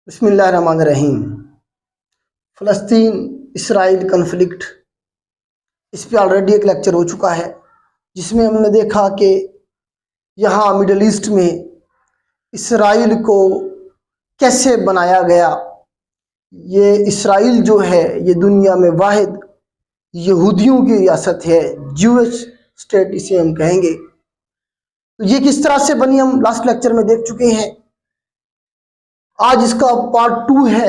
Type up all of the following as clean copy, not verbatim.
बिस्मिल्लाहिर्रहमानिर्रहीम। फ़लस्तीन Israel conflict, इस पे ऑलरेडी एक लेक्चर हो चुका है जिसमें हमने देखा कि यहाँ मिडल ईस्ट में इसराइल को कैसे बनाया गया। ये इसराइल जो है ये दुनिया में वाहिद यहूदियों की रियासत है, ज्यूइश स्टेट इसे हम कहेंगे। तो ये किस तरह से बनी हम लास्ट लेक्चर में देख चुके हैं। आज इसका पार्ट 2 है।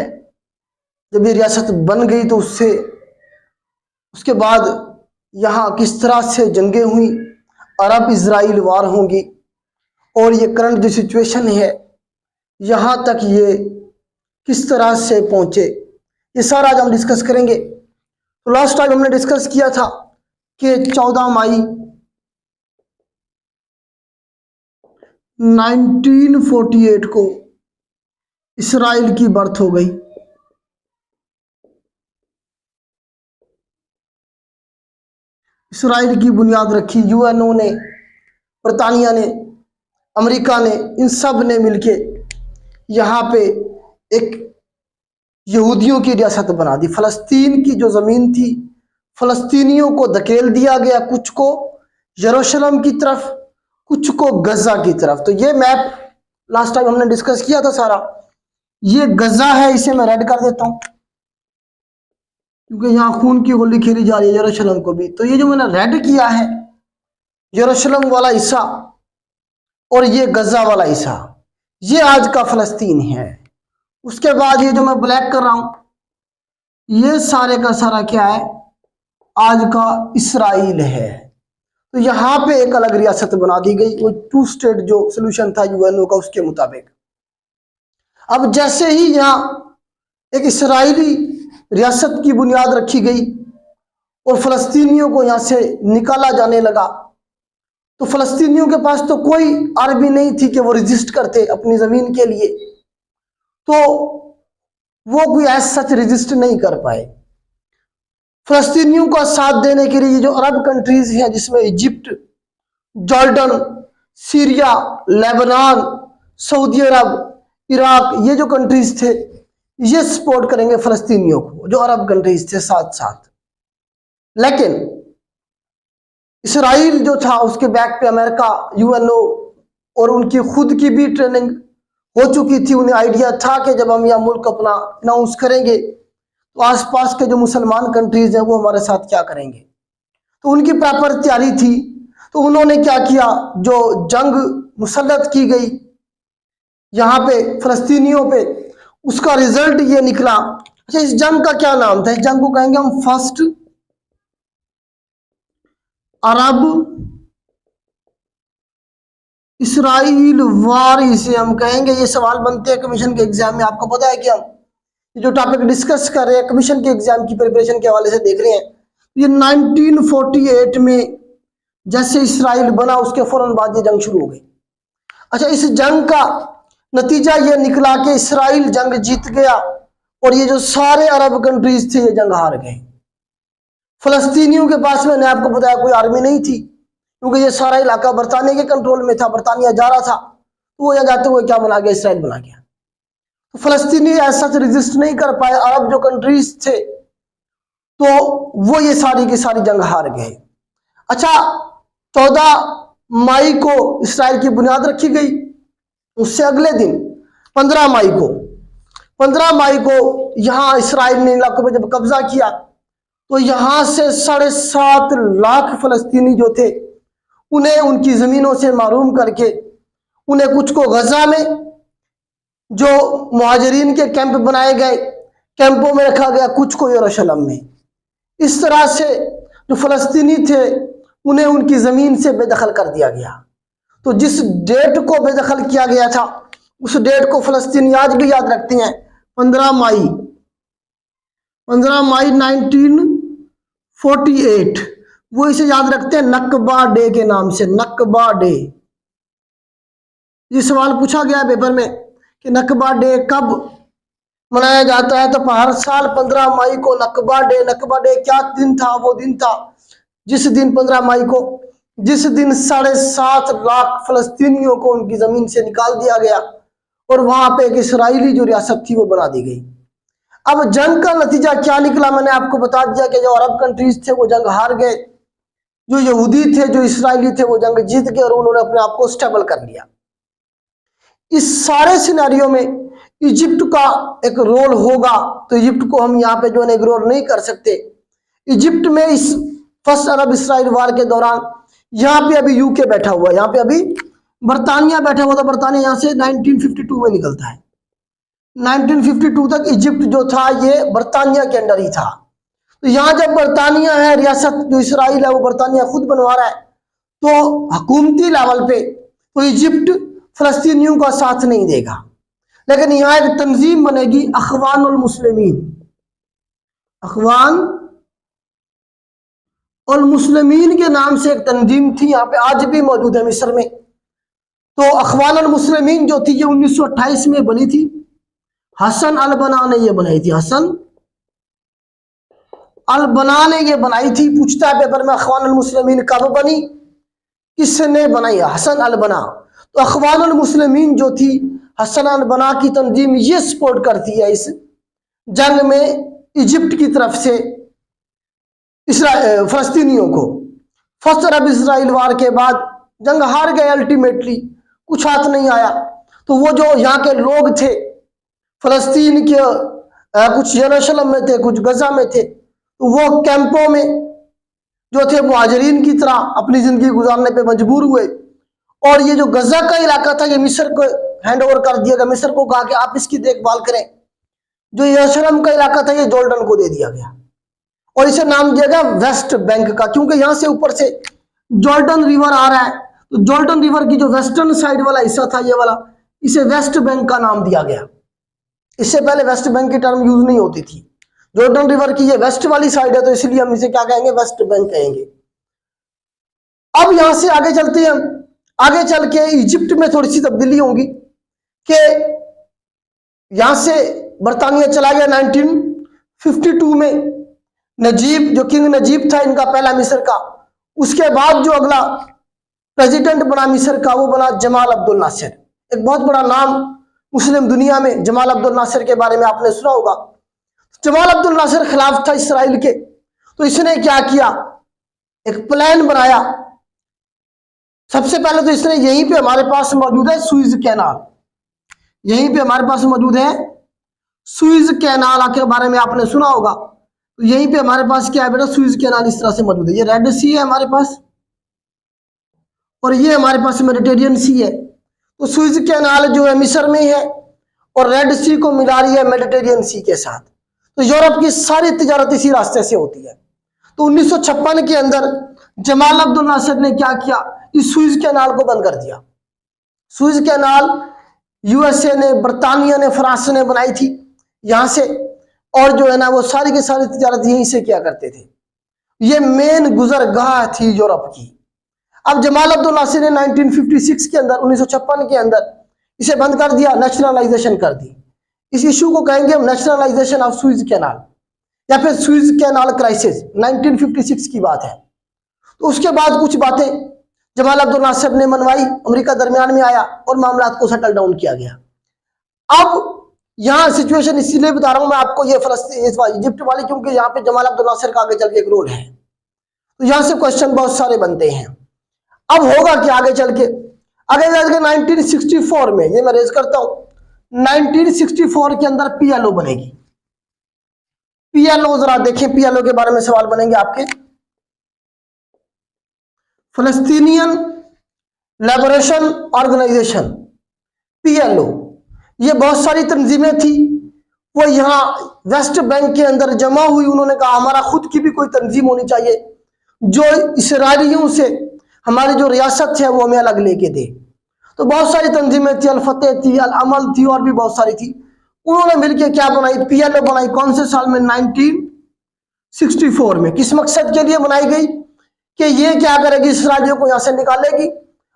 जब ये रियासत बन गई तो उसके बाद यहाँ किस तरह से जंगें हुई, अरब इजराइल वार होंगी और ये करंट जो सिचुएशन है यहाँ तक ये किस तरह से पहुँचे, ये सारा आज हम डिस्कस करेंगे। तो लास्ट टाइम हमने डिस्कस किया था कि 14 मई 1948 को इसराइल की बर्थ हो गई। इसराइल की बुनियाद रखी यूएनओ ने, बरतानिया ने, अमेरिका ने, इन सब ने मिलके यहाँ पे एक यहूदियों की रियासत बना दी। फ़लस्तीन की जो ज़मीन थी फ़लस्तीनियों को धकेल दिया गया, कुछ को यरूशलेम की तरफ, कुछ को गजा की तरफ। तो ये मैप लास्ट टाइम हमने डिस्कस किया था सारा। ये गजा है, इसे मैं रेड कर देता हूँ क्योंकि यहाँ खून की होली खेली जा रही है यरूशलेम को भी। तो ये जो मैंने रेड किया है यरूशलेम वाला हिस्सा और ये गजा वाला हिस्सा, ये आज का फ़लस्तीन है। उसके बाद ये जो मैं ब्लैक कर रहा हूं ये सारे का सारा क्या है, आज का इसराइल है। तो यहाँ पे एक अलग रियासत बना दी गई, वो 2 स्टेट जो सोल्यूशन था यूएनओ का उसके मुताबिक। अब जैसे ही यहाँ एक इसराइली रियासत की बुनियाद रखी गई और फ़लस्तीनियों को यहाँ से निकाला जाने लगा, तो फ़लस्तीनियों के पास तो कोई आर्मी नहीं थी कि वो रजिस्ट करते अपनी ज़मीन के लिए, तो वो कोई ऐसा सच रजिस्ट नहीं कर पाए। फ़लस्तीनियों का साथ देने के लिए जो अरब कंट्रीज हैं जिसमें Egypt, Jordan, Syria, Lebanon, Saudi Arabia, Iraq, ये जो कंट्रीज थे ये सपोर्ट करेंगे फ़लस्तीनियों को, जो अरब कंट्रीज थे साथ साथ। लेकिन इसराइल जो था उसके बैक पे अमेरिका, यूएनओ और उनकी खुद की भी ट्रेनिंग हो चुकी थी। उन्हें आइडिया था कि जब हम यह मुल्क अपना अनाउंस करेंगे तो आसपास के जो मुसलमान कंट्रीज हैं वो हमारे साथ क्या करेंगे। तो उनकी प्रॉपर तैयारी थी। तो उन्होंने क्या किया, जो जंग मुसल्लत की गई यहाँ पे फ़लस्तीनियों पे, उसका रिजल्ट ये निकला। अच्छा, इस जंग का क्या नाम था? इस जंग को कहेंगे हम फर्स्ट अरब इसराइल वार, इसे हम कहेंगे। ये सवाल बनते हैं कमीशन के एग्जाम में। आपको पता है कि हम जो टॉपिक डिस्कस कर रहे हैं कमीशन के एग्जाम की प्रिपरेशन के हवाले से देख रहे हैं। ये 1948 में जैसे इसराइल बना उसके फौरन बाद ये जंग शुरू हो गई। अच्छा, इस जंग का नतीजा ये निकला कि इसराइल जंग जीत गया और ये जो सारे अरब कंट्रीज थे ये जंग हार गए। फ़लस्तीनियों के पास, मैंने आपको बताया, कोई आर्मी नहीं थी क्योंकि ये सारा इलाका बरतानिया के कंट्रोल में था। बरतानिया जा रहा था तो वो यहाँ जाते हुए क्या बना गया, इसराइल बना गया। तो फ़लस्तीनी ऐसा रेजिस्ट नहीं कर पाए, अरब जो कंट्रीज थे, तो वो ये सारी की सारी जंग हार गए। अच्छा, 14 मई को इसराइल की बुनियाद रखी गई। उससे अगले दिन 15 मई को यहाँ इसराइल ने इलाकों में जब कब्जा किया तो यहाँ से 7.5 लाख फ़लस्तीनी जो थे उन्हें उनकी ज़मीनों से महरूम करके उन्हें कुछ को गजा में जो मुहाजिरीन के कैंप बनाए गए, कैंपों में रखा गया, कुछ को यरूशलेम में। इस तरह से जो फ़लस्तीनी थे उन्हें उनकी ज़मीन से बेदखल कर दिया गया। तो जिस डेट को बेदखल किया गया था उस डेट को फ़लस्तीनी आज भी याद रखते हैं, 15 मई 1948। वो इसे याद रखते हैं नकबा डे के नाम से, नकबा डे। ये सवाल पूछा गया पेपर में कि नकबा डे कब मनाया जाता है, तो हर साल 15 मई को नकबा डे। नकबा डे क्या दिन था? वो दिन था जिस दिन 15 मई को, जिस दिन 7.5 लाख फ़लस्तीनियों को उनकी ज़मीन से निकाल दिया गया और वहां पे एक इसराइली जो रियासत थी वो बना दी गई। अब जंग का नतीजा क्या निकला, मैंने आपको बता दिया कि जो अरब कंट्रीज थे वो जंग हार गए, जो यहूदी थे, जो इसराइली थे, वो जंग जीत गए और उन्होंने अपने आप को स्टेबल कर लिया। इस सारे सिनेरियो में इजिप्ट का एक रोल होगा, तो इजिप्ट को हम यहाँ पे जो है इग्नोर नहीं कर सकते। इजिप्ट में इस फर्स्ट अरब इसराइल वार के दौरान यहाँ पे अभी यूके बैठा हुआ है, यहाँ पे अभी बरतानिया बैठा हुआ था। बरतानिया यहाँ से 1952 में निकलता है। 1952 तक इजिप्ट जो था ये बरतानिया के अंडर ही था। तो यहाँ जब बरतानिया है, रियासत जो इसराइल है वो बरतानिया खुद बनवा रहा है, तो हुकूमती लेवल पे तो इजिप्ट फलस्तीनियों का साथ नहीं देगा। लेकिन यहाँ एक तंजीम बनेगी, अखवान उल मुस्लिमीन। अखवान उल मुस्लिमीन के नाम से एक तंजीम थी, यहाँ पे आज भी मौजूद है मिस्र में। तो अखवान उल मुस्लिमीन जो थी ये 1928 में बनी थी। हसन अल बना ने ये बनाई थी, हसन अल बना ने ये बनाई थी। पूछता है पेपर में अखवान उल मुस्लिमीन कब बनी, किसने बनाई? हसन अल बना। तो अखवान उल मुस्लिमीन जो थी, हसन अल बना की तंजीम ये सपोर्ट करती है इस जंग में इजिप्ट की तरफ से फलस्तीनियों को। फर्स्ट अरब इसराइल वार के बाद जंग हार गए अल्टीमेटली, कुछ हाथ नहीं आया। तो वो जो यहाँ के लोग थे फलस्तीन के, कुछ यरूशलेम में थे, कुछ गजा में थे, तो वो कैंपों में जो थे मुहाजिरीन की तरह अपनी जिंदगी गुजारने पे मजबूर हुए। और ये जो गजा का इलाका था ये मिस्र को हैंड ओवर कर दिया गया। मिस्र को कहा कि आप इसकी देखभाल करें। जो यरूशलेम का इलाका था ये जॉर्डन को दे दिया गया और इसे नाम दिया गया वेस्ट बैंक का, क्योंकि यहां से ऊपर से जॉर्डन रिवर आ रहा है। तो जॉर्डन रिवर की जो वेस्टर्न साइड वाला हिस्सा था ये वाला, इसे वेस्ट बैंक का नाम दिया गया। इससे पहले वेस्ट बैंक की टर्म यूज नहीं होती थी। जॉर्डन रिवर की ये वेस्ट वाली साइड है तो इसलिए हम इसे क्या कहेंगे, वेस्ट बैंक कहेंगे। अब यहां से आगे चलते हैं हम। आगे चल के इजिप्ट में थोड़ी सी तब्दीली होगी कि यहां से बरतानिया चला गया 1952 में। नजीब जो किंग नजीब था इनका पहला मिस्र का, उसके बाद जो अगला प्रेसिडेंट बना मिस्र का वो बना जमाल अब्दुल नासिर। एक बहुत बड़ा नाम मुस्लिम दुनिया में, जमाल अब्दुल नासिर के बारे में आपने सुना होगा। जमाल अब्दुल नासिर खिलाफ था इसराइल के। तो इसने क्या किया, एक प्लान बनाया। सबसे पहले तो इसने यहीं पे हमारे पास मौजूद है सुइज कैनाल, यहीं पे हमारे पास मौजूद है सुइज कैनाल के बारे में आपने सुना होगा। तो यहीं पे हमारे पास क्या है बेटा, सुइज कैनाल इस तरह से मौजूद है। ये रेड सी है हमारे पास और ये हमारे पास मेडिटेरियन सी है। तो सुइज कैनाल जो है मिस्र में है और रेड सी को मिला रही है मेडिटेरियन सी के साथ। तो यूरोप की सारी तिजारत इसी रास्ते से होती है। तो 1956 के अंदर जमाल अब्दुल नासिर ने क्या किया, इस सुइज कैनाल को बंद कर दिया। सुइज कैनाल यूएसए ने, बरतानिया ने, फ्रांस ने बनाई थी यहां से, और जो है ना वो सारी की सारी तिजारत यहीं से किया करते थे। ये मेन गुजरगाह थी यूरोप की। अब जमाल अब्दुल नासिर ने 1956 के अंदर, 1956 के अंदर इसे बंद कर दिया, नेशनलाइजेशन कर दी। इस इशू को कहेंगे हम नेशनलाइजेशन ऑफ सुइज कैनाल या फिर सुइज कैनाल क्राइसिस। 1956 की बात है। तो उसके बाद कुछ बातें जमाल अब्दुल नासिर ने मनवाई, अमेरिका दरमियान में आया और मामला को सेटल डाउन किया गया। अब यहां सिचुएशन इसीलिए बता रहा हूं मैं आपको ये फलस्तीन इजिप्ट वाली, क्योंकि यहाँ पे जमाल अब्दुल नासिर का आगे चल के एक रोल है। तो यहां से क्वेश्चन बहुत सारे बनते हैं। अब होगा कि आगे चल के 1964 में, ये मैं रेज करता हूं, 1964 के अंदर पीएलओ बनेगी। पीएलओ जरा देखें, पीएलओ के बारे में सवाल बनेंगे आपके। फलस्तीनियन लिबरेशन ऑर्गेनाइजेशन, पीएलओ। ये बहुत सारी तंजीमें थी, वो यहाँ वेस्ट बैंक के अंदर जमा हुई। उन्होंने कहा हमारा खुद की भी कोई तंजीम होनी चाहिए जो इसराइलियों से हमारी जो रियासत है वो हमें अलग लेके दे। तो बहुत सारी तंजीमें थी, अल फतेह थी, अल अमल थी और भी बहुत सारी थी। उन्होंने मिलकर क्या बनाई, पीएलओ बनाई। कौन से साल में, 1964 में। किस मकसद के लिए बनाई गई कि ये क्या करेगी, इसराइलियों को यहाँ से निकालेगी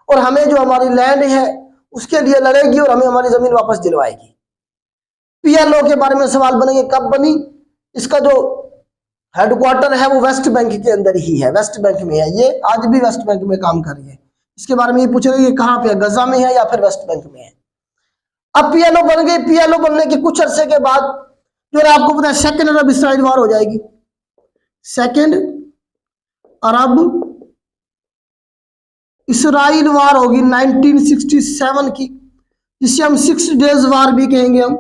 और हमें जो हमारी लैंड है उसके लिए लड़ेगी और हमें हमारी जमीन वापस दिलवाएगी। पीएलओ के बारे में सवाल बनेंगे, कब बनी, इसका जो हेडक्वार्टर है वो वेस्ट बैंक के अंदर ही है, वेस्ट बैंक में है। ये आज भी वेस्ट बैंक में काम कर रही है। इसके बारे में ये पूछ रहे हैं कहाँ पे है, गजा में है या फिर वेस्ट बैंक में है। अब पीएलओ बन गए। पीएलओ बनने के कुछ अरसे के बाद जो है आपको पता है सेकेंड अरब इसराइल वार हो जाएगी। सेकेंड अरब इसराइल वार होगी 1967 की, जिसे हम 6 डेज वार भी कहेंगे। हम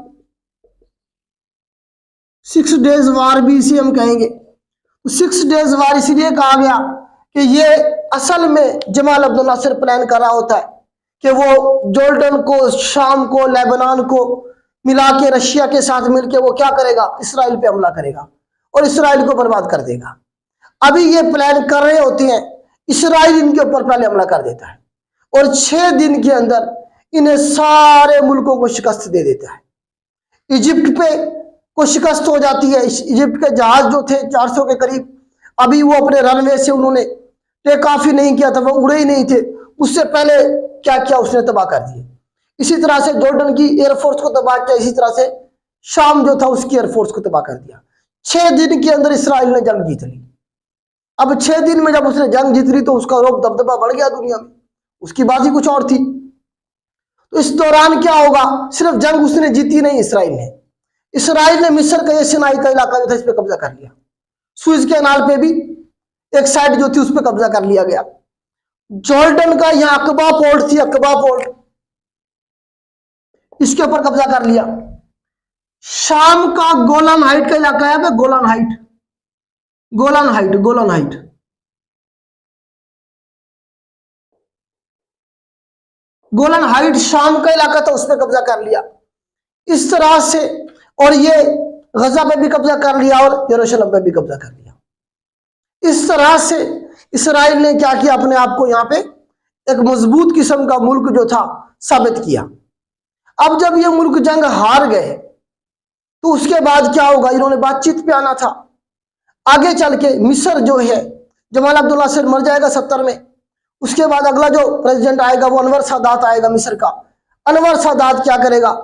6 डेज वार भी इसे हम कहेंगे। 6 डेज वार इसलिए कहा गया कि ये असल में जमाल अब्दुल नासिर प्लान कर रहा होता है कि वो जॉर्डन को, शाम को, लेबनान को मिला के रशिया के साथ मिलके वो क्या करेगा, इसराइल पे हमला करेगा और इसराइल को बर्बाद कर देगा। अभी ये प्लान कर रहे होते हैं, इसराइल इनके ऊपर पहले हमला कर देता है और 6 दिन के अंदर इन्हें सारे मुल्कों को शिकस्त दे देता है। इजिप्ट पे को शिकस्त हो जाती है। इजिप्ट के जहाज जो थे 400 के करीब, अभी वो अपने रनवे से उन्होंने टेक ऑफ ही नहीं किया था, वो उड़े ही नहीं थे। उससे पहले क्या किया, उसने तबाह कर दिए। इसी तरह से जॉर्डन की एयरफोर्स को तबाह किया, इसी तरह से शाम जो था उसकी एयरफोर्स को तबाह कर दिया। 6 दिन के अंदर इसराइल ने जंग जीत ली। अब 6 दिन में जब उसने जंग जीत ली तो उसका रोब दबदबा बढ़ गया दुनिया में, उसकी बात ही कुछ और थी। तो इस दौरान क्या होगा, सिर्फ जंग उसने जीती नहीं इसराइल ने मिस्र का ये सिनाई का इलाका जो था इस पर कब्जा कर लिया। सुएज कैनाल पे भी एक साइड जो थी उस पर कब्जा कर लिया गया। जॉर्डन का यहां अकबा पोर्ट थी, अकबा पोर्ट, इसके ऊपर कब्जा कर लिया। शाम का गोलान हाइट का इलाका है, Golan height, Golan height, Golan height, Golan height शाम का इलाका था, उस पर कब्जा कर लिया इस तरह से। और ये गजा पे भी कब्जा कर लिया और यरूशलेम पे भी कब्जा कर लिया। इस तरह से इसराइल ने क्या किया, अपने आप को यहां पे एक मजबूत किस्म का मुल्क जो था साबित किया। अब जब ये मुल्क जंग हार गए तो उसके बाद क्या होगा, इन्होंने बातचीत पे आना था। आगे चल के मिस्र जो है, जमाल अब्दुल नासिर मर जाएगा 70 में, उसके बाद अगला जो प्रेसिडेंट आएगा वो अनवर सादात आएगा मिस्र का। अनवर सादात क्या करेगा,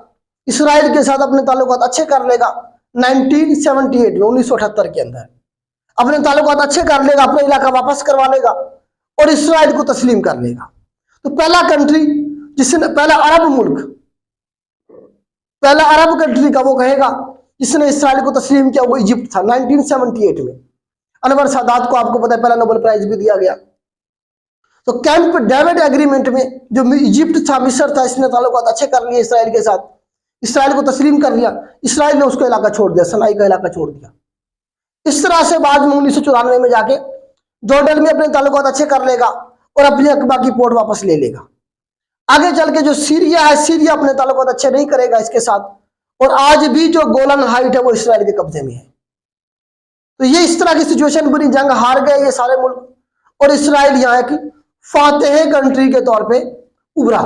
इसराइल के साथ अपने ताल्लुकात अच्छे कर लेगा। 1978 में, 1978 के अंदर अपने ताल्लुकात अच्छे कर लेगा, अपना इलाका वापस करवा लेगा और इसराइल को तस्लीम कर लेगा। तो पहला कंट्री जिसने, पहला अरब मुल्क, पहला अरब कंट्री का वो कहेगा जिसने इसराइल को तस्लीम किया वो इजिप्ट था 1978 में। अनवर सादात को आपको पता है पहला नोबेल प्राइज भी दिया गया। तो कैंप डेविड एग्रीमेंट में जो इजिप्ट था, मिस्र था, इसने ताल्लुकात अच्छे कर लिए इसराइल के साथ, इसराइल को तस्लीम कर लिया। इसराइल ने उसका इलाका छोड़ दिया, सनाई का इलाका छोड़ दिया। इस तरह से बाद में 1994 में जाके जॉर्डन में अपने ताल्लुकात अच्छे कर लेगा और अपनी अकबा की पोर्ट वापस ले लेगा। आगे चल के जो सीरिया है, सीरिया अपने ताल्लुकात अच्छे नहीं करेगा इसके साथ, और आज भी जो गोलन हाइट है वो इसराइल के कब्जे में है। तो ये इस तरह की सिचुएशन बनी, जंग हार गए ये सारे मुल्क और इसराइल यहाँ एक फातेह कंट्री के तौर पे उभरा।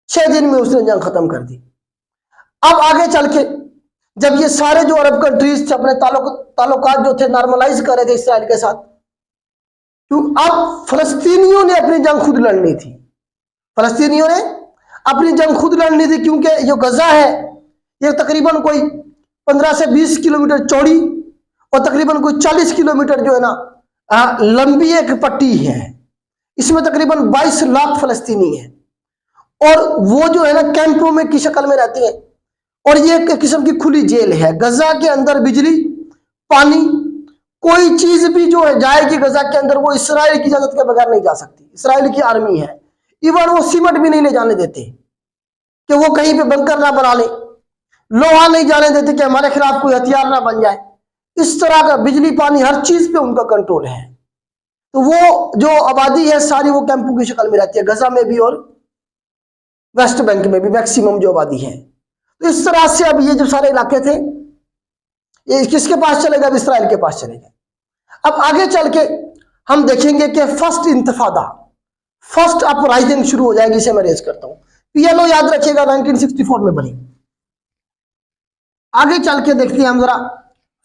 6 दिन में उसने जंग खत्म कर दी। अब आगे चल के जब ये सारे जो अरब कंट्रीज थे अपने ताल्लुकात जो थे नॉर्मलाइज कर रहे थे इसराइल के साथ, तो अब फलस्तीनियों ने अपनी जंग खुद लड़नी थी। फलस्तीनियों ने अपनी जंग खुद लड़नी थी, क्योंकि जो गजा है ये तकरीबन कोई 15 से 20 किलोमीटर चौड़ी और तकरीबन कोई 40 किलोमीटर जो है ना लंबी एक पट्टी है। इसमें तकरीबन 22 लाख फलस्तीनी है और वो जो है ना कैंपों में की शक्ल में रहती है। और ये एक किस्म की खुली जेल है। गजा के अंदर बिजली, पानी, कोई चीज भी जो है जाएगी गजा के अंदर वो इसराइल की इजाजत के बगैर नहीं जा सकती। इसराइल की आर्मी है, इवन वो सीमेंट भी नहीं ले जाने देते कि वो कहीं पे बंकर ना बना ले, लोहा नहीं जाने देते कि हमारे खिलाफ कोई हथियार ना बन जाए। इस तरह का बिजली, पानी, हर चीज पे उनका कंट्रोल है। तो वो जो आबादी है सारी वो कैंपों की शक्ल में रहती है, गजा में भी और वेस्ट बैंक में भी मैक्सिमम जो आबादी है। तो इस तरह से अब ये जो सारे इलाके थे ये किसके पास चलेगा, अब इसराइल के पास चलेगा। अब आगे चल के हम देखेंगे कि फर्स्ट इंतफादा, फर्स्ट अपराइजिंग शुरू हो जाएगी। इसे मैं रेज करता हूं, पीएलओ याद रखिएगा 1964 में बनी। आगे चल के देखते हैं हम जरा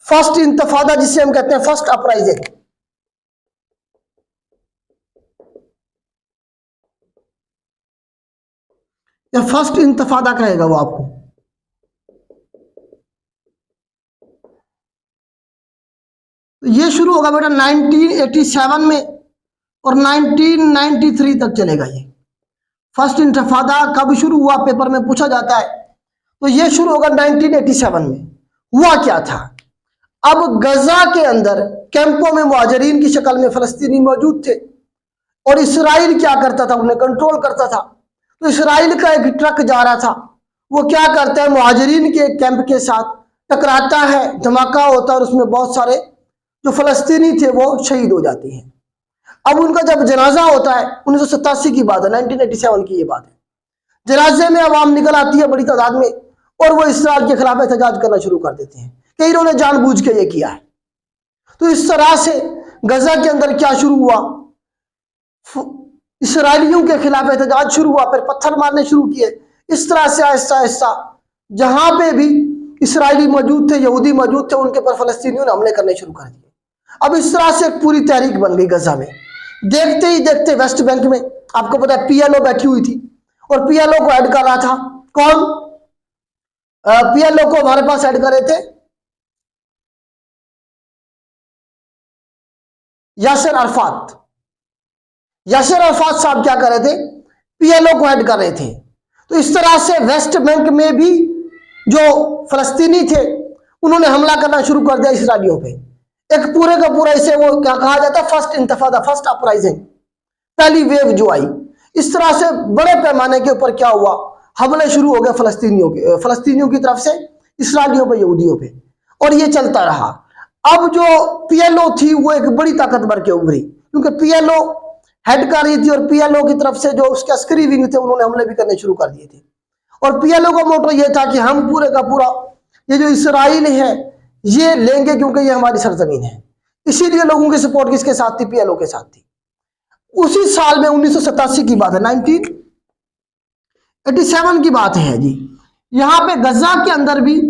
फर्स्ट इंतफादा, जिसे हम कहते हैं फर्स्ट अपराइजिंग। या फर्स्ट इंतफादा कहेगा वो आपको। तो ये शुरू होगा बेटा 1987 में और 1993 तक चलेगा ये। फर्स्ट इंतफादा कब शुरू हुआ, पेपर में पूछा जाता है। तो ये शुरू होगा 1987 में। हुआ क्या था, अब गजा के अंदर कैंपों में मुहाजिरीन की शक्ल में फलस्तीनी मौजूद थे और इसराइल क्या करता था, उन्हें कंट्रोल करता था। तो इसराइल का एक ट्रक जा रहा था, वो क्या करता है, मुहाजिरीन के कैंप के साथ टकराता है, धमाका होता है और उसमें बहुत सारे जो फलस्तीनी थे वो शहीद हो जाते हैं। अब उनका जब जनाजा होता है, 1987 की बात है, 1987 की ये बात है, जनाजे में अवाम निकल आती है बड़ी तादाद में और वो इसराइल के खिलाफ एहतजाज करना शुरू कर देते हैं कि इन्होंने जानबूझ के ये किया है। तो इस तरह से गजा के अंदर क्या शुरू हुआ, इसराइलियों के खिलाफ एहतजाज शुरू हुआ, फिर पत्थर मारने शुरू किए। इस तरह से आहिस्ता आहिस्ता जहां पे भी इसराइली मौजूद थे, यहूदी मौजूद थे, उनके पर फलस्तीनियों ने हमले करने शुरू कर दिए। अब इस तरह से एक पूरी तहरीक बन गई गजा में। देखते ही देखते वेस्ट बैंक में आपको पता है पीएलओ बैठी हुई थी और पीएलओ को ऐड कर रहा था कौन, पीएलओ को हमारे पास ऐड कर रहे थे यासिर अरफात। यासिर अरफात साहब क्या कर रहे थे, पीएलओ को ऐड कर रहे थे। तो इस तरह से वेस्ट बैंक में भी जो फलस्तीनी थे उन्होंने हमला करना शुरू कर दिया इसराइलियों पे। एक पूरे का पूरा इसे वो क्या कहा जाता है, फर्स्ट इंतफादा, फर्स्ट अपराइजिंग, पहली वेव जो आई। इस तरह से बड़े पैमाने के ऊपर क्या हुआ, हमले शुरू हो गए फलस्तीनियों की तरफ से इसराइलियों पे, यहूदियों पे, और ये चलता रहा। अब जो पीएलओ थी वो एक बड़ी ताकतवर के उभरी, क्योंकि पीएलओ हेड कर रही थी और पीएलओ की तरफ से जो उसके अस्करी विंग थे उन्होंने हमले भी करने शुरू कर दिए थे। और पीएलओ का मोटो ये था कि हम पूरे का पूरा ये जो इसराइल है ये लेंगे क्योंकि ये हमारी सरजमीन है। इसीलिए लोगों की सपोर्ट किसके साथ थी, पीएलओ के साथ थी। उसी साल में 1987 की बात है, 1987 की बात है जी। यहां पे गजा के अंदर भी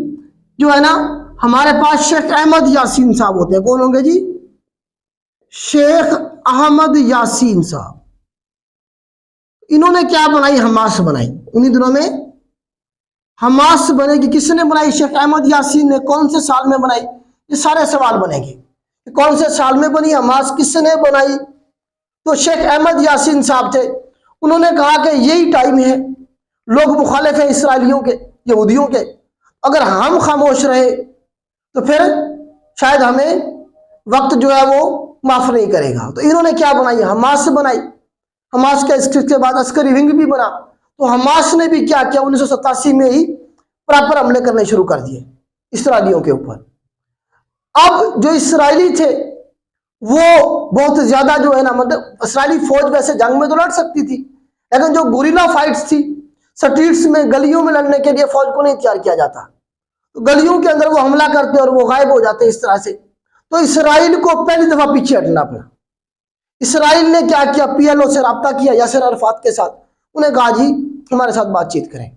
जो है ना हमारे पास शेख अहमद यासीन साहब होते हैं। कौन होंगे जी, शेख अहमद यासीन साहब। इन्होंने क्या बनाई, हमास बनाई। उन्हीं दिनों में हमास बनेगी, किसने बनाई, शेख अहमद यासीन ने। कौन से साल में बनाई, ये सारे सवाल बनेंगे। कौन से साल में बनी हमास, किसने बनाई, तो शेख अहमद यासीन साहब थे। उन्होंने कहा कि यही टाइम है, लोग मुखालिफ हैं इसराइलियों के, यहूदियों के, अगर हम खामोश रहे तो फिर शायद हमें वक्त जो है वो माफ नहीं करेगा। तो इन्होंने क्या बनाई, हमास बनाई। हमास का इसके बाद अस्करी विंग भी बना। तो हमास ने भी क्या किया, 1987 में ही प्रॉपर हमले करने शुरू कर दिए इसराइलियों के ऊपर। अब जो इसराइली थे वो बहुत ज्यादा जो है ना, मतलब इसराइली फौज वैसे जंग में तो लड़ सकती थी, लेकिन जो गुरिल्ला फाइट्स थी, स्ट्रीट्स में, गलियों में लड़ने के लिए फौज को नहीं तैयार किया जाता। तो गलियों के अंदर वो हमला करते और वो गायब हो जाते इस तरह से। तो इसराइल को पहली दफा पीछे हटना पड़ा। इसराइल ने क्या किया, पीएलओ से राब्ता किया यासिर अरफात के साथ। उन्हें कहा जी हमारे साथ बातचीत करें।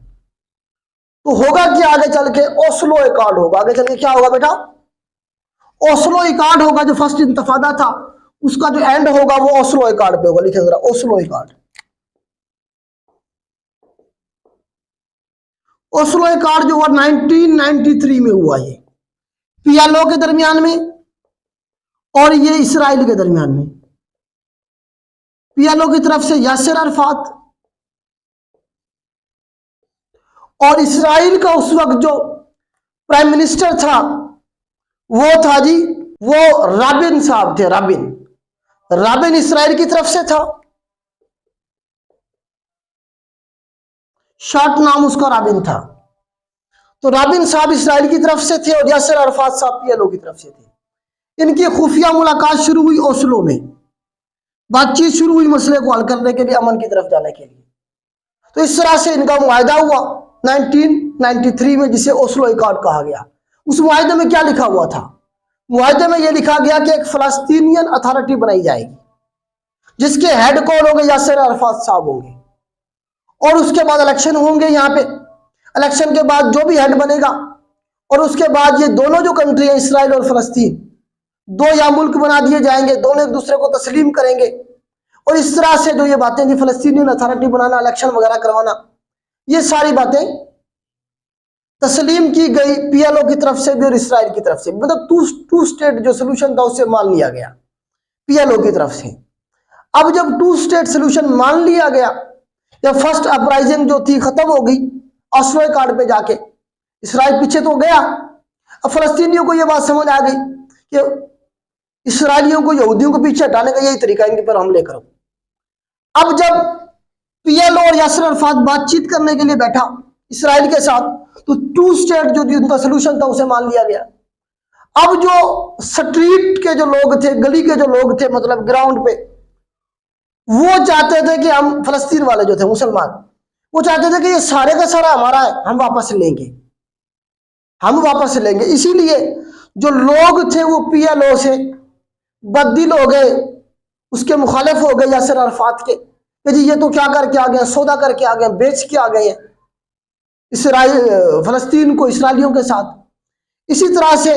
तो होगा कि आगे चल के ओस्लो अकॉर्ड होगा। आगे चल के क्या होगा बेटा, ओस्लो अकॉर्ड होगा। जो फर्स्ट इंतफादा था उसका जो एंड होगा वो ओस्लो अकॉर्ड पे होगा। लिखे जरा, ओस्लो अकॉर्ड। ओस्लो अकॉर्ड जो हुआ 1993 में हुआ, ये पीएलओ के दरमियान में और ये इसराइल के दरमियान में। पीएलओ की तरफ से यासिर अरफात और इसराइल का उस वक्त जो प्राइम मिनिस्टर था वो था जी, वो राबिन साहब थे। राबिन इसराइल की तरफ से था, शॉर्ट नाम उसका राबिन था। तो राबिन साहब इसराइल की तरफ से थे और यासिर अरफात साहब पीएलओ की तरफ से थे। इनकी खुफिया मुलाकात शुरू हुई ओस्लो में, बातचीत शुरू हुई मसले को हल करने के लिए, अमन की तरफ जाने के लिए। तो इस तरह से इनका मुआहदा हुआ 1993 में, जिसे ओस्लो अकॉर्ड कहा गया। उस मुआहदे में क्या लिखा हुआ था, मुआहदे में यह लिखा गया कि एक फलस्तीनियन अथॉरिटी बनाई जाएगी जिसके हेड कौन होंगे, यासिर अरफात साहब होंगे। और उसके बाद इलेक्शन होंगे यहाँ पे। इलेक्शन के बाद जो भी हेड बनेगा, और उसके बाद ये दोनों जो कंट्री है इसराइल और फलस्तीन, दो या मुल्क बना दिए जाएंगे, दोनों एक दूसरे को तस्लीम करेंगे। और इस तरह से जो ये बातें थी, फलस्तीनियन अथॉरिटी बनाना, इलेक्शन वगैरह करवाना, ये सारी बातें तस्लीम की गई पीएलओ की तरफ से भी और इसराइल की तरफ से। मतलब टू स्टेट जो सोल्यूशन था उससे मान लिया गया पीएलओ की तरफ से। अब जब टू स्टेट सोल्यूशन मान लिया गया, जब फर्स्ट अपराइजिंग जो थी खत्म हो गई ऑस्लो कार्ड पे जाके, इसराइल पीछे तो गया। अब फलस्तीनियों को यह बात समझ आ गई कि इसराइलियों को यहूदियों को पीछे हटाने का यही तरीका है, इनके पर हमले करो। अब जब पीएलओ और यासिर अराफात बातचीत करने के लिए बैठा इसराइल के साथ, तो टू स्टेट जो उनका सोल्यूशन था उसे मान लिया गया। अब जो स्ट्रीट के जो लोग थे, गली के जो लोग थे, मतलब ग्राउंड पे, वो चाहते थे कि हम फलस्तीन वाले जो थे मुसलमान, वो चाहते थे कि ये सारे का सारा हमारा है, हम वापस लेंगे, हम वापस लेंगे। इसीलिए जो लोग थे वो पीएलओ से बददिल हो गए, उसके मुखालिफ हो गए यासिर अराफात के, जी ये तो क्या करके आ गए, सौदा करके आ गए, बेच के आ गए हैं इसराइल फलस्तीन को इसराइलियों के साथ। इसी तरह से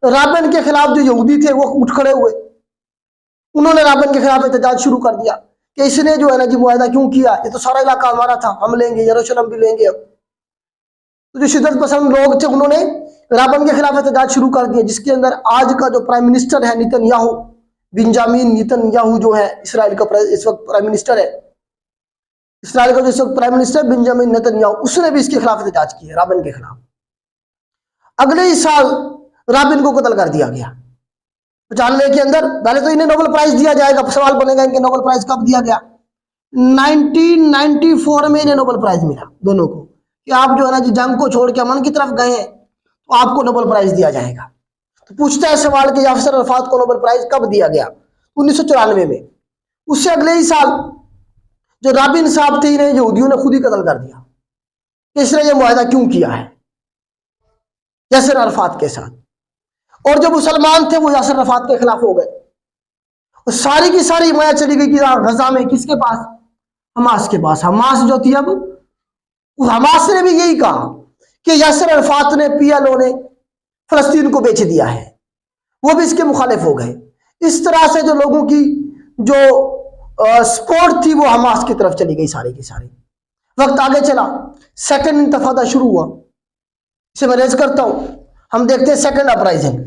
राबिन के खिलाफ जो यहूदी थे वो उठ खड़े हुए, उन्होंने राबिन के खिलाफ एहतजाज शुरू कर दिया कि इसने जो है ना जी मुआहदा क्यों किया, ये तो सारा इलाका हमारा था, हम लेंगे, यरूशलेम भी लेंगे। अब तो जो शिद्दत पसंद लोग थे उन्होंने राबिन के खिलाफ एहतजाज शुरू कर दिया, जिसके अंदर आज का जो प्राइम मिनिस्टर है नेतन्याहू, बेंजामिन नेतन्याहू जो है इसराइल का इस वक्त प्राइम मिनिस्टर है, इसराइल का जो इस वक्त प्राइम मिनिस्टर बेंजामिन नेतन्याहू, उसने भी इसके खिलाफ एहतजाज किया राबिन के खिलाफ। अगले ही साल राबिन को कत्ल कर दिया गया 95 के अंदर। पहले तो इन्हें नोबेल प्राइज दिया जाएगा, सवाल बनेगा इनके नोबेल प्राइज कब दिया गया। 1994 में इन्हें नोबेल प्राइज मिला दोनों को, कि आप जो है ना जी जंग को छोड़ के अमन की तरफ गए हैं तो आपको नोबेल प्राइज दिया जाएगा। तो पूछता है सवाल कि यासिर अराफात को नोबेल प्राइज कब दिया गया, 1994 में। उससे अगले ही साल जो राबिन साहब थे, इन्हें यहूदियों ने खुद ही कत्ल कर दिया। इसने ये मुआहदा क्यों किया है यासिर अराफात के साथ, और जो मुसलमान थे वो यासिर अराफात के खिलाफ हो गए। और सारी की सारी हिमायत चली गई कि गजा में किसके पास, हमास के पास। हमास जो थी, अब हमास ने भी यही कहा कि यासिर अराफात ने, पीएलओ ने फलस्तीन को बेच दिया है, वो भी इसके मुखालिफ हो गए। इस तरह से जो लोगों की जो सपोर्ट थी वो हमास की तरफ चली गई सारी की सारी। वक्त आगे चला, सेकंड इंतफादा शुरू हुआ, इसे मैं रेज करता हूं, हम देखते हैं सेकंड अपराइजिंग।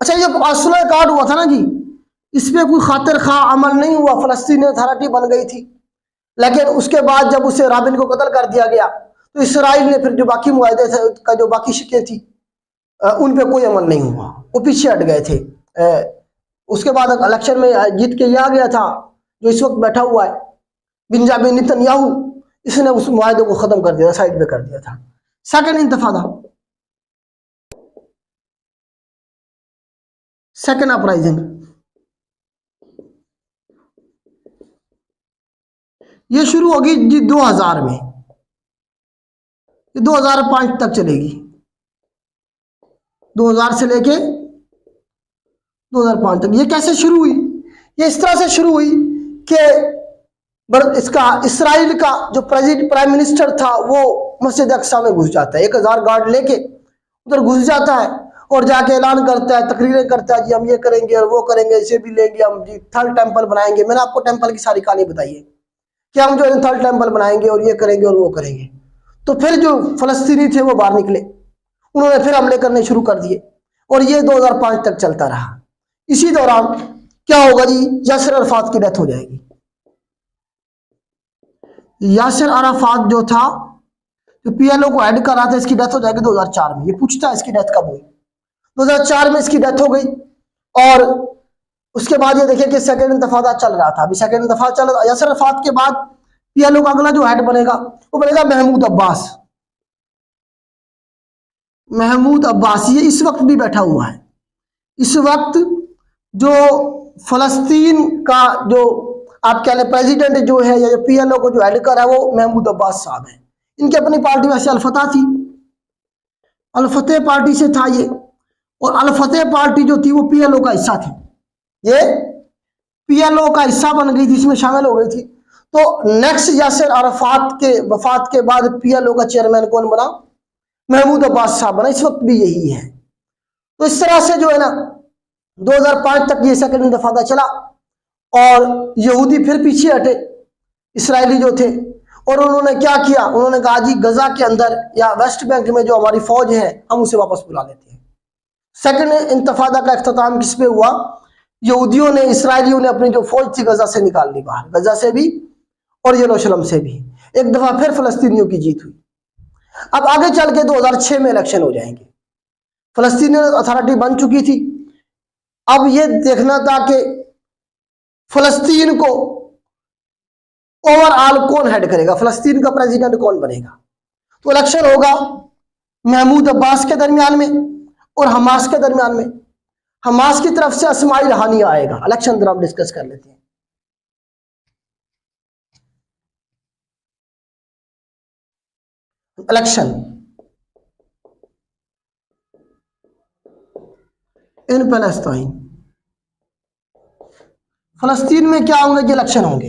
अच्छा, ये ऑस्लो कार्ड हुआ था ना जी, इसमें कोई खातिर खा अमल नहीं हुआ, फलस्तीन अथॉरिटी बन गई थी। लेकिन उसके बाद जब उसे राबिन को कत्ल कर दिया गया तो इसराइल ने फिर जो बाकी मुआहदे का जो बाकी शिकें थी उन पे कोई अमल नहीं हुआ, वो पीछे हट गए थे। उसके बाद इलेक्शन में जीत के ये आ गया था जो इस वक्त बैठा हुआ है बेंजामिन नेतन्याहू, इसने उस मुआहदे को खत्म कर दिया, साइड पे कर दिया था। सेकंड इंतफादा, सेकंड अपराइजिंग, ये शुरू होगी जी 2000 में, ये 2005 तक चलेगी, 2000 से लेके 2005 तक। ये कैसे शुरू हुई? ये इस तरह से शुरू हुई कि इसका इसराइल का जो प्राइम मिनिस्टर था वो मस्जिद अक्सा में घुस जाता है, 1000 गार्ड लेके उधर घुस जाता है और जाके ऐलान करता है, तकरीरें करता है, जी हम ये करेंगे और वो करेंगे, इसे भी लेंगे, हम जी थर्ड टेंपल बनाएंगे। मैंने आपको टेंपल की सारी कहानी बताई है कि हम जो थर्ड टेंपल बनाएंगे और ये करेंगे और वो करेंगे। तो फिर जो फलस्तीनी थे वो बाहर निकले, उन्होंने फिर हमले करने शुरू कर दिए और ये 2005 तक चलता रहा। इसी दौरान क्या होगा जी, यासिर अराफात की डेथ हो जाएगी। यासिर अराफात जो था, जो पीएलओ को हेड कर रहा था, इसकी डेथ हो जाएगी 2004 में। ये पूछता है इसकी डेथ कब हुई, 2004 में इसकी डेथ हो गई। और उसके बाद ये देखिए कि सेकंड इंतफादा चल रहा था, अभी सेकंड इंतफादा चल रहा। यासिर अराफात के बाद पीएलओ का अगला जो हेड बनेगा वो बनेगा महमूद अब्बास। महमूद अब्बास ये इस वक्त भी बैठा हुआ है। इस वक्त जो फलस्तीन का जो आप कह लें प्रेसिडेंट जो है या पीएलओ को जो हेड कर रहा है वो महमूद अब्बास साहब है। इनकी अपनी पार्टी वैसे अल-फतह थी, अल-फतह पार्टी से था ये, और अल-फतह पार्टी जो थी वो पीएलओ का हिस्सा थी, ये पीएलओ का हिस्सा बन गई थी, इसमें शामिल हो गई थी। तो नेक्स्ट यासिर अराफात के वफात के बाद पीएलओ का चेयरमैन कौन बना? महमूद अब्बास साहब बना। इस वक्त भी यही है। तो इस तरह से जो है ना 2005 तक ये सेकंड इंतफादा चला और यहूदी फिर पीछे हटे, इसराइली जो थे, और उन्होंने क्या किया, उन्होंने कहा जी गजा के अंदर या वेस्ट बैंक में जो हमारी फौज है हम उसे वापस बुला लेते हैं। सेकंड इंतफादा का इख्तिताम किस पे हुआ? यहूदियों ने, इसराइलियों ने अपनी जो फौज थी गजा से निकाल ली बाहर, गजा से भी और यरूशलेम से भी। एक दफा फिर फलस्तीनियों की जीत हुई। अब आगे चल के 2006 में इलेक्शन हो जाएंगे। फलस्तीनी अथॉरिटी बन चुकी थी। अब ये देखना था कि फलस्तीन को ओवरऑल कौन हेड करेगा, फलस्तीन का प्रेसिडेंट कौन बनेगा। तो इलेक्शन होगा महमूद अब्बास के दरमियान में और हमास के दरमियान में। हमास की तरफ से इस्माइल हानिया आएगा। इलेक्शन तरफ डिस्कस कर लेते हैं। इलेक्शन इन पैलेस्टाइन, फलस्तीन में क्या होंगे? जो इलेक्शन होंगे,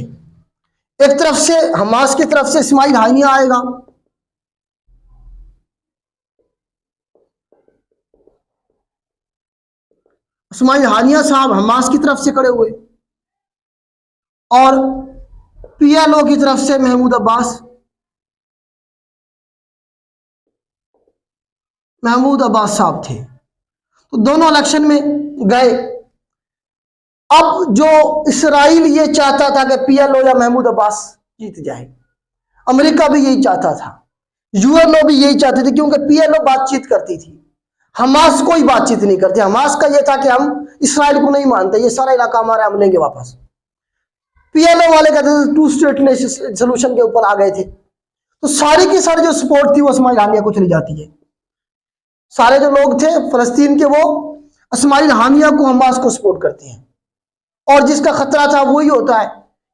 एक तरफ से हमास की तरफ से इस्माइल हानिया आएगा, इस्माइल हानिया साहब हमास की तरफ से खड़े हुए, और पीएलओ की तरफ से महमूद अब्बास साहब थे। तो दोनों इलेक्शन में गए। अब जो इसराइल ये चाहता था कि पीएलओ या महमूद अब्बास जीत जाए, अमेरिका भी यही चाहता था, यूएनओ भी यही चाहते थे, क्योंकि पीएलओ बातचीत करती थी, हमास कोई बातचीत नहीं करती। हमास का ये था कि हम इसराइल को नहीं मानते, ये सारा इलाका हमारा, हम लेंगे वापस। पीएलओ वाले कहते थे टू स्टेट सोल्यूशन के ऊपर आ गए थे। तो सारी की सारी जो सपोर्ट थी वो इस्माइल हानिया को चली जाती है। सारे जो लोग थे फलस्तीन के, वो इस्माइल हानिया को, हमास को सपोर्ट करते हैं। और जिसका खतरा था वही होता है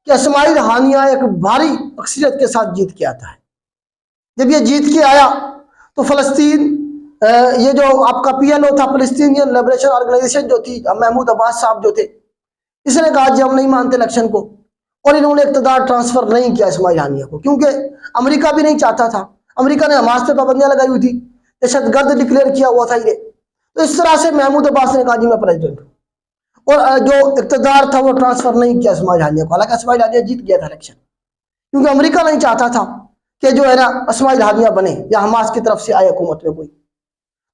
कि इस्माइल हानिया एक भारी अक्सरियत के साथ जीत के आता है। जब ये जीत के आया तो फलस्तीन, ये जो आपका पीएलओ था, फलस्तीनियन लिबरेशन ऑर्गेनाइजेशन जो थी, महमूद अब्बास साहब जो थे, इसने कहा जी हम नहीं मानते इलेक्शन को, और इन्होंने इक़्तिदार ट्रांसफर नहीं किया इस्माइल हानिया को, क्योंकि अमेरिका भी नहीं चाहता था। अमेरिका ने हमास पे पाबंदियां लगाई हुई थी, दहशतगर्द डिक्लेयर किया हुआ था ये। तो इस तरह से महमूद अब्बास ने कहा जी मैं प्रेसिडेंट हूँ, और जो इक़्तिदार था वो ट्रांसफर नहीं किया इस्माइल हानिया को। हालांकि इस्माइल हानिया जीत गया था इलेक्शन, क्योंकि अमेरिका नहीं चाहता था कि जो है ना इस्माइल हानिया बने या हमास की तरफ से आए हुकूमत में कोई।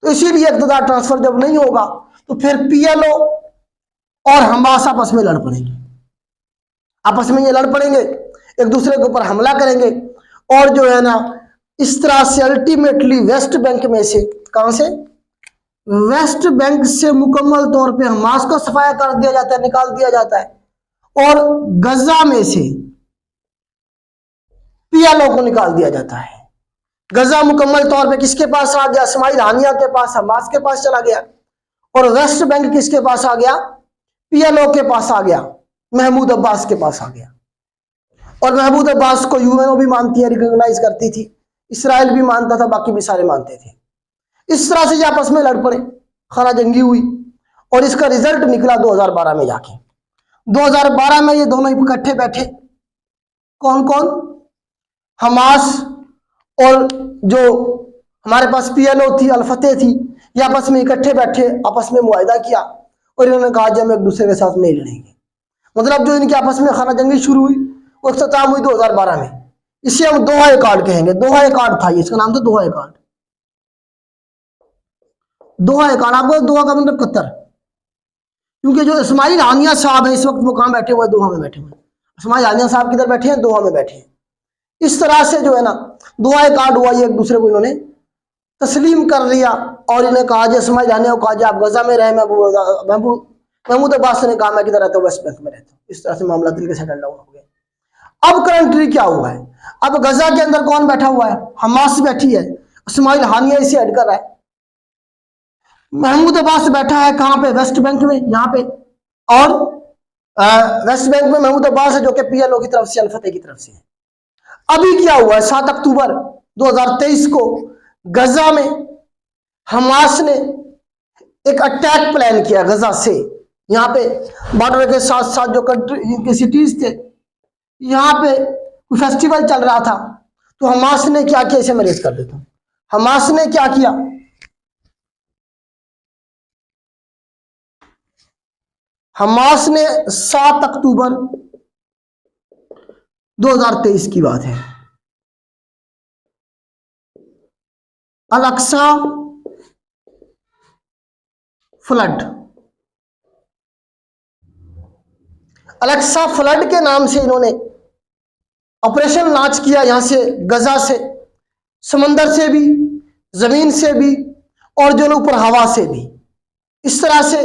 तो इसीलिए इक़्तिदार ट्रांसफर जब नहीं होगा तो फिर पीएलओ और हमास आपस में लड़ पड़ेंगे, आपस में ये लड़ पड़ेंगे, एक दूसरे के ऊपर हमला करेंगे, और जो है ना इस तरह से अल्टीमेटली वेस्ट बैंक में से, कहां से? वेस्ट बैंक से मुकम्मल तौर पे हमास को सफाया कर दिया जाता है, निकाल दिया जाता है, और गजा में से पीएलओ को निकाल दिया जाता है। गजा मुकम्मल तौर पे किसके पास आ गया? इस्माइल हानिया के पास, हमास के पास चला गया। और वेस्ट बैंक किसके पास आ गया? पीएलओ के पास आ गया, महमूद अब्बास के पास आ गया। और महमूद अब्बास को यूएनओ भी मानती है, रिकॉग्नाइज करती थी, इसराइल भी मानता था, बाकी भी सारे मानते थे। इस तरह से ये आपस में लड़ पड़े, खाना जंगी हुई, और इसका रिजल्ट निकला 2012 में जाके। 2012 में ये दोनों इकट्ठे बैठे, कौन कौन? हमास और जो हमारे पास पीएलओ थी, अल-फतह थी, ये आपस में इकट्ठे बैठे, आपस में मुआहिदा किया, और इन्होंने कहा कि हम एक दूसरे के साथ नहीं लड़ेंगे। मतलब जो इनके आपस में खाना जंगी शुरू हुई वो इख्तिताम हुई 2012 में। इसे हम दोहा कार्ड कहेंगे। दोहा कार्ड था ये, इसका नाम था दोहा कार्ड। दोहा कार्ड, आपको दोहा का मतलब कतर, क्योंकि जो इस्माइल हानिया साहब है इस वक्त वो कहाँ बैठे हुए? दोहा में बैठे हुए। इस्माइल हानिया साहब किधर बैठे हैं? दोहा में बैठे हैं। इस तरह से जो है ना दोहा कार्ड हुआ, ये एक दूसरे को इन्होंने तस्लीम कर लिया, और इन्हें कहा जी इस्माइल हानिया को कहा जी आप गजा में रहे, महमूद अब्बास ने कहा मैं किधर रहता हूँ? वेस्ट बैंक में रहता हूँ। इस तरह से मामला दिल के सेटल डाउन हो गया। अब करंटली क्या हुआ है? अब गजा के अंदर कौन बैठा हुआ है? हमास बैठी है, इस्माइल हानिया इसे हेड कर रहा है। महमूद अब्बास बैठा है कहां पे? वेस्ट बैंक में, यहाँ पे। और वेस्ट बैंक में महमूद अब्बास है जो कि पीएलओ की तरफ से, अल-फतह की तरफ से है। अभी क्या हुआ है? 7 अक्टूबर 2023 को गजा में हमास ने एक अटैक प्लान किया गजा से। यहाँ पे बॉर्डर के साथ साथ जो कंट्री के सिटीज थे, यहाँ पे कोई फेस्टिवल चल रहा था, तो हमास ने क्या किया? इसे मैं रेज कर देता हूं। हमास ने क्या किया? हमास ने 7 अक्टूबर 2023 की बात है, अल-अक्सा फ्लड, अलेक्सा फ्लड के नाम से इन्होंने ऑपरेशन लॉन्च किया, यहां से गजा से, समंदर से भी, जमीन से भी और जो ऊपर हवा से भी। इस तरह से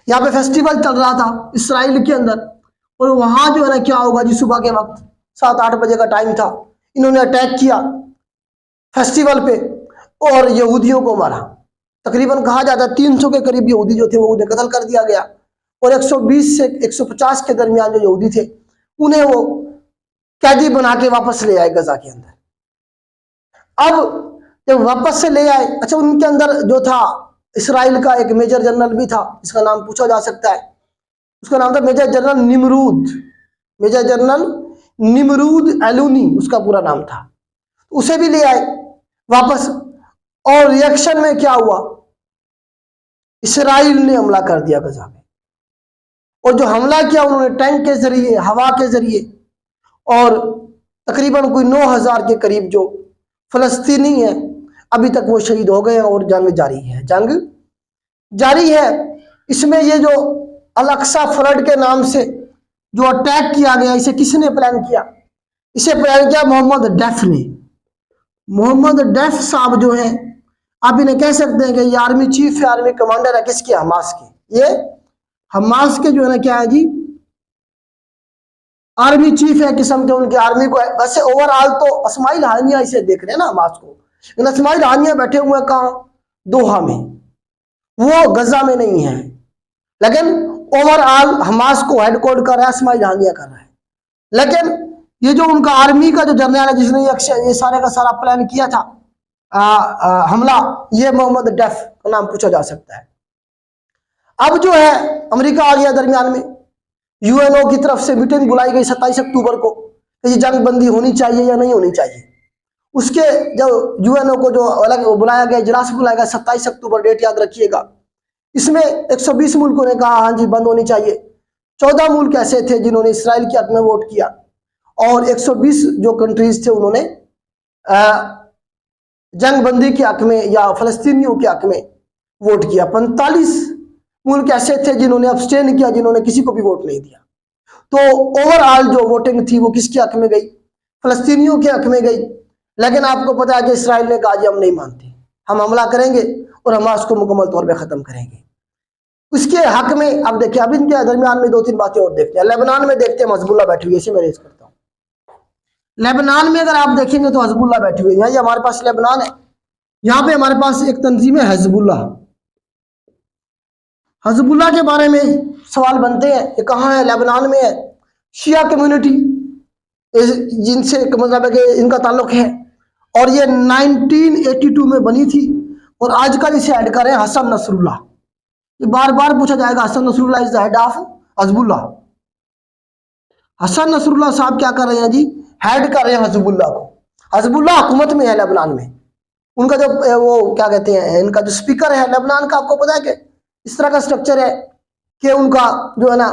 यहाँ पे फेस्टिवल चल रहा था इसराइल के अंदर, और वहां जो है ना क्या होगा जी, सुबह के वक्त 7-8 बजे का टाइम था, इन्होंने अटैक किया फेस्टिवल पे और यहूदियों को मारा। तकरीबन कहा जाता है 300 के करीब यहूदी जो थे वो उन्हें कत्ल कर दिया गया, और 120 से 150 के दरमियान जो यहूदी थे उन्हें वो कैदी बना के वापस ले आए गजा के अंदर। अब जब वापस से ले आए, अच्छा उनके अंदर जो था इसराइल का एक मेजर जनरल भी था, इसका नाम पूछा जा सकता है, उसका नाम था major general Nimrod, major general Nimrod एलूनी उसका पूरा नाम था। उसे भी ले आए वापस, और रिएक्शन में क्या हुआ, इसराइल ने हमला कर दिया गजा में। और जो हमला किया उन्होंने टैंक के जरिए, हवा के जरिए, और तकरीबन कोई 9000 के करीब जो फलस्तीनी है अभी तक वो शहीद हो गए, और जंग जारी है, जंग जारी है। इसमें ये जो अलेक्सा फ्लड के नाम से जो अटैक किया गया, इसे किसने प्लान किया? इसे प्लान किया मोहम्मद डेफ ने। मोहम्मद डेफ साहब जो है, आप इन्हें कह सकते हैं कि ये आर्मी चीफ है, आर्मी कमांडर है किसके? हमास के। ये हमास के जो है ना क्या है जी, आर्मी चीफ है किस्म के, उनकी आर्मी को। वैसे ओवरऑल तो इस्माइल हानिया इसे देख रहे हैं ना हमास को, लेकिन इस्माइल हानिया बैठे हुए हैं कहाँ? दोहा में, वो गजा में नहीं है, लेकिन ओवरऑल हमास को हेडकोड कर रहा है इस्माइल हानिया कर रहा है। लेकिन ये जो उनका आर्मी का जो जनरल है जिसने ये सारे का सारा प्लान किया था हमला, ये मोहम्मद डेफ का नाम पूछा जा सकता है। अब जो है अमेरिका आ गया दरमियान में, यूएनओ की तरफ से मीटिंग बुलाई गई 27 अक्टूबर को, ये जंग बंदी होनी चाहिए या नहीं होनी चाहिए। उसके जो यूएनओ को जो अलग बुलाया गया, इजलास बुलाया गया 27 अक्टूबर, डेट याद रखिएगा। इसमें 120 मुल्कों ने कहा हाँ जी बंद होनी चाहिए। 14 मुल्क ऐसे थे जिन्होंने इसराइल के हक में वोट किया, और 120 जो कंट्रीज थे उन्होंने जंग बंदी के हक में या फलस्तीनियों के हक में वोट किया। 45 मुल्क ऐसे थे जिन्होंने अब्सटेन किया, जिन्होंने किसी को भी वोट नहीं दिया। तो ओवरऑल जो वोटिंग थी वो किसके हक में गई? फलस्तीनियों के हक में गई। लेकिन आपको पता है कि इसराइल ने कहा जी हम नहीं मानते, हम हमला करेंगे और हमास को मुकम्मल तौर पे खत्म करेंगे। उसके हक में अब देखिए, अब इनके दरमियान में 2-3 बातें और देखते हैं। लेबनान में देखते हैं हजबुल्ला बैठी हुई है, इसे मैं रेज करता हूँ। लेबनान में अगर आप देखेंगे तो हजबुल्ला बैठी हुई है। यहाँ हमारे पास लेबनान है, यहाँ पे हमारे पास एक तंजीम है हजबुल्ला। हजबुल्ला के बारे में सवाल बनते हैं, ये कहाँ है? लेबनान में है। शिया कम्युनिटी जिनसे मतलब है कि इनका ताल्लुक है, और ये 1982 में बनी थी, और आजकल इसे हेड कर रहे हैं हसन नसरुल्लाह। ये बार बार पूछा जाएगा, Hasan Nasrallah is the head of Hezbollah. Hasan Nasrallah साहब क्या कर रहे हैं जी? हेड कर रहे हैं हजबुल्ला को। हजबुल्ला हुकूमत में है लेबनान में। उनका जो वो क्या कहते हैं, इनका जो स्पीकर है लेबनान का, आपको पता है कि इस तरह का स्ट्रक्चर है कि उनका जो है ना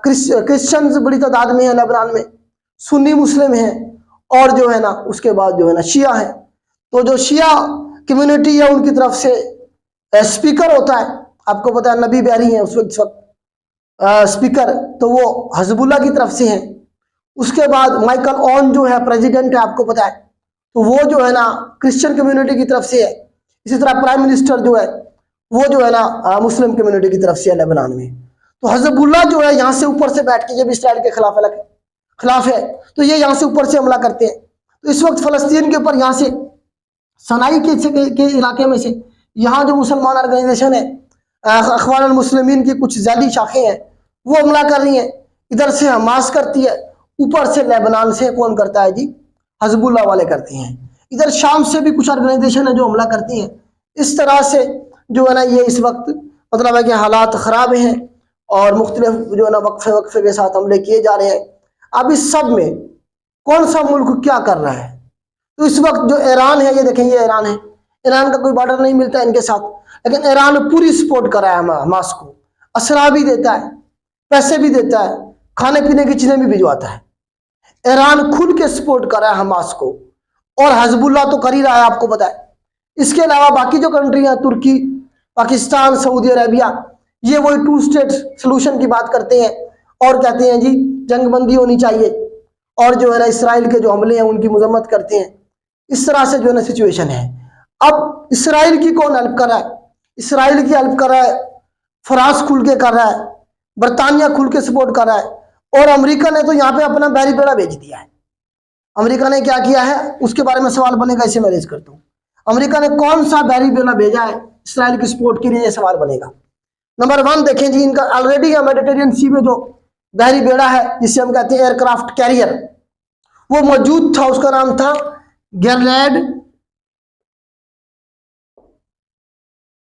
क्रिश्चियंस बड़ी तादाद में है लेबनान में, सुन्नी मुस्लिम है, और जो है ना उसके बाद जो है ना शिया है। तो जो शिया कम्युनिटी है उनकी तरफ से स्पीकर होता है, आपको पता है नबी बहरी है उस वक्त स्पीकर, तो वो हजबुल्ला की तरफ से है। उसके बाद माइकल ऑन जो है प्रेसिडेंट है, आपको पता है, तो वो जो है ना क्रिश्चियन कम्युनिटी की तरफ से है। इसी तरह प्राइम मिनिस्टर जो है वो जो है ना मुस्लिम कम्युनिटी की तरफ से है लेबनान में। तो हजबुल्ला जो है यहाँ से ऊपर से बैठ के, जब इसराइल के खिलाफ है तो ये यहाँ से ऊपर से हमला करते हैं। तो इस वक्त फलस्तीन के ऊपर यहाँ से सनाई के इलाके में से यहाँ जो मुसलमान ऑर्गेनाइजेशन है अखवान मुस्लिमीन की कुछ ज़्यादा शाखें हैं वो हमला कर रही हैं। इधर से हमास करती है, ऊपर से लेबनान से कौन करता है जी? हजबुल्ला वाले करते हैं। इधर शाम से भी कुछ ऑर्गेनाइजेशन है जो हमला करती हैं। इस तरह से जो है ना ये इस वक्त मतलब है कि हालात ख़राब हैं, और मुख्तलिफ जो है ना वक्फे के साथ हमले किए जा रहे हैं। अब इस सब में कौन सा मुल्क क्या कर रहा है? तो इस वक्त जो ईरान है, ये देखें, ये ईरान है। ईरान का कोई बॉर्डर नहीं मिलता इनके साथ, लेकिन ईरान पूरी सपोर्ट कर रहा है हमास को, असरा भी देता है, पैसे भी देता है, खाने पीने की चीजें भी भिजवाता है। ईरान खुल के सपोर्ट कर रहा है हमास को, और हजबुल्ला तो कर ही रहा है, आपको पता है। इसके अलावा बाकी जो कंट्री हैं, तुर्की, पाकिस्तान, सऊदी अरेबिया, ये वही 2 स्टेट सोल्यूशन की बात करते हैं और कहते हैं जी जंगबंदी होनी चाहिए, और जो है ना इसराइल के जो हमले हैं उनकी मजम्मत करते हैं। इस तरह से जो है ना सिचुएशन है। अब इसराइल की कौन हेल्प कर रहा है? इसराइल की हेल्प कर रहा है फ्रांस खुल के कर रहा है, बरतानिया खुल के सपोर्ट कर रहा है, और अमेरिका ने तो यहाँ पे अपना बैरी बेड़ा भेज दिया है। अमेरिका ने क्या किया है उसके बारे में सवाल बनेगा, इसे मैं रेज करता हूँ। अमेरिका ने कौन सा बैरी बेड़ा भेजा है इसराइल की सपोर्ट के लिए, ये सवाल बनेगा। नंबर 1 देखें जी, इनका ऑलरेडी मेडिटेरियन सी में जो बहरी बेड़ा है जिसे हम कहते हैं एयरक्राफ्ट कैरियर, वो मौजूद था, उसका नाम था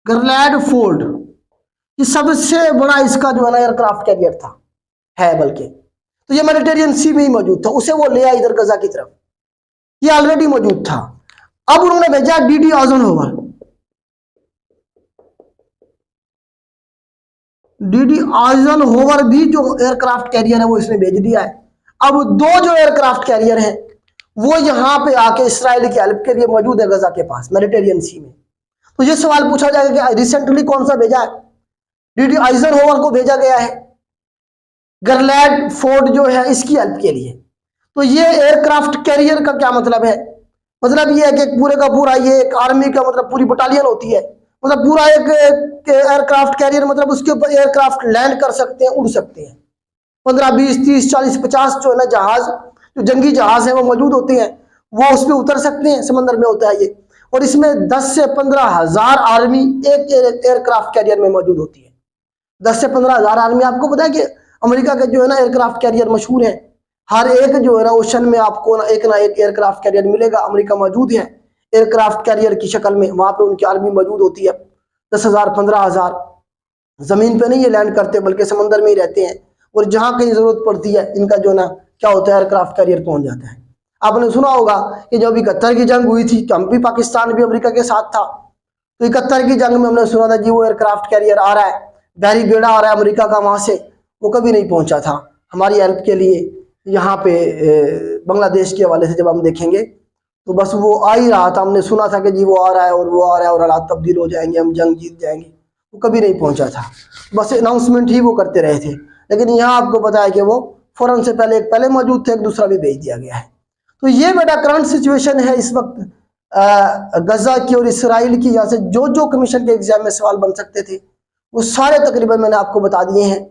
गरलैड फोर्ड। ये सबसे बड़ा इसका जो है ना एयरक्राफ्ट कैरियर था, है बल्कि, तो ये मेडिटेरियन सी में ही मौजूद था। उसे वो ले आया इधर गजा की तरफ, ये ऑलरेडी मौजूद था। अब उन्होंने भेजा डीडी आइजनहोवर। डीडी आइजनहोवर भी जो एयरक्राफ्ट कैरियर है वो इसने भेज दिया है। अब 2 जो एयरक्राफ्ट कैरियर हैं वो यहां पे आके इसराइल की हेल्प के लिए मौजूद है गजा के पास मेडिटेरियन सी में। तो ये सवाल पूछा जाएगा कि रिसेंटली कौन सा भेजा है? डीडी आइजनहोवर को भेजा गया है गरलैड फोर्ड जो है इसकी हेल्प के लिए। तो ये एयरक्राफ्ट कैरियर का क्या मतलब है? मतलब ये है कि पूरे का पूरा ये एक आर्मी का मतलब पूरी बटालियन होती है, मतलब पूरा एक एयरक्राफ्ट कैरियर, मतलब उसके ऊपर एयरक्राफ्ट लैंड कर सकते हैं, उड़ सकते हैं। 15, 20, 30, 40, 50 जो है ना जहाज, जो जंगी जहाज है वो मौजूद होते हैं, वो उस पर उतर सकते हैं, समंदर में होता है ये। और इसमें 10 से 15 हजार आर्मी एक एयरक्राफ्ट कैरियर में मौजूद होती है। 10 से 15 हजार आर्मी। आपको पता है कि अमेरिका के जो है ना एयरक्राफ्ट कैरियर मशहूर है, हर एक जो है ना ओशन में आपको ना एक एयरक्राफ्ट कैरियर मिलेगा। अमेरिका मौजूद है एयरक्राफ्ट कैरियर की शक्ल में, वहां पे उनकी आर्मी मौजूद होती है। 10,000, 15,000 जमीन पे नहीं ये लैंड करते बल्कि समंदर में ही रहते हैं, और जहां कहीं जरूरत पड़ती है इनका जो ना क्या होता है एयरक्राफ्ट कैरियर पहुंच जाता है। आपने सुना होगा कि जब 71 की जंग हुई थी तो हम भी, पाकिस्तान भी अमेरिका के साथ था, तो 71 की जंग में हमने सुना था जी वो एयरक्राफ्ट कैरियर आ रहा है, बहरी बेड़ा आ रहा है अमेरिका का, वहां से वो कभी नहीं पहुंचा था हमारी हेल्प के लिए। यहाँ पे बांग्लादेश के हवाले से जब हम देखेंगे तो बस वो आ ही रहा था, हमने सुना था कि जी वो आ रहा है और वो आ रहा है और हालात तब्दील हो जाएंगे, हम जंग जीत जाएंगे, वो कभी नहीं पहुंचा था, बस अनाउंसमेंट ही वो करते रहे थे। लेकिन यहाँ आपको पता है कि वो फौरन से पहले एक पहले मौजूद थे, एक दूसरा भी भेज दिया गया है। तो ये बेटा करंट सिचुएशन है इस वक्त गजा की और इसराइल की। यहाँ से जो जो कमीशन के एग्जाम में सवाल बन सकते थे वो सारे तकरीबन मैंने आपको बता दिए हैं।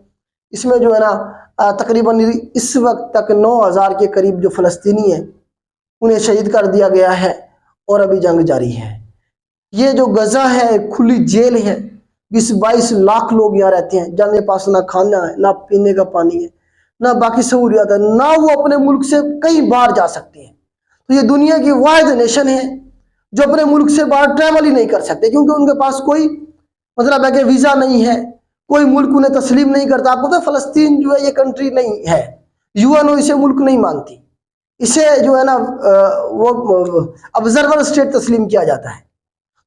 इसमें जो है ना तकरीबन इस वक्त तक 9,000 के करीब जो फ़लस्तीनी हैं उन्हें शहीद कर दिया गया है और अभी जंग जारी है। ये जो गजा है खुली जेल है, 20-22 लाख लोग यहाँ रहते हैं, जिनके पास ना खाना है, ना पीने का पानी है, ना बाकी सहूलियात है, ना वो अपने मुल्क से कहीं बाहर जा सकते हैं। तो ये दुनिया की वाहिद नेशन है जो अपने मुल्क से बाहर ट्रैवल ही नहीं कर सकते, क्योंकि उनके पास कोई मतलब है कि वीज़ा नहीं है, कोई मुल्क उन्हें तस्लीम नहीं करता। आपको तो फ़लस्तीन जो है ये कंट्री नहीं है, यूएनओ इसे मुल्क नहीं मानती, इसे जो है ना वो ऑब्जर्वर स्टेट तस्लीम किया जाता है।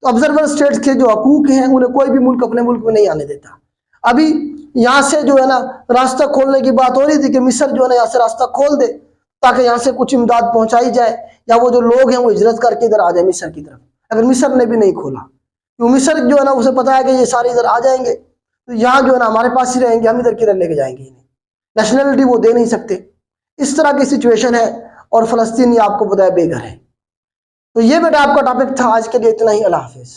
तो ऑब्जर्वर स्टेट्स के जो हकूक हैं उन्हें कोई भी मुल्क अपने मुल्क में नहीं आने देता। अभी यहाँ से जो है ना रास्ता खोलने की बात हो रही थी कि मिस्र जो है ना यहाँ से रास्ता खोल दे ताकि यहाँ से कुछ इमदाद पहुँचाई जाए, या वो जो लोग हैं वो हिजरत करके इधर आ जाए मिस्र की तरफ। अगर मिस्र ने भी नहीं खोला, तो मिस्र जो है ना उसे पता है कि ये सारे इधर आ जाएंगे तो यहाँ जो है ना हमारे पास ही रहेंगे, हम इधर किधर लेके जाएंगे इन्हें, नेशनलिटी वो दे नहीं सकते। इस तरह की सिचुएशन है और फ़लस्तीनी आपको पता है बेघर है। तो ये बेटा आपका टॉपिक था आज के लिए, इतना ही। अल्लाह हाफिज़।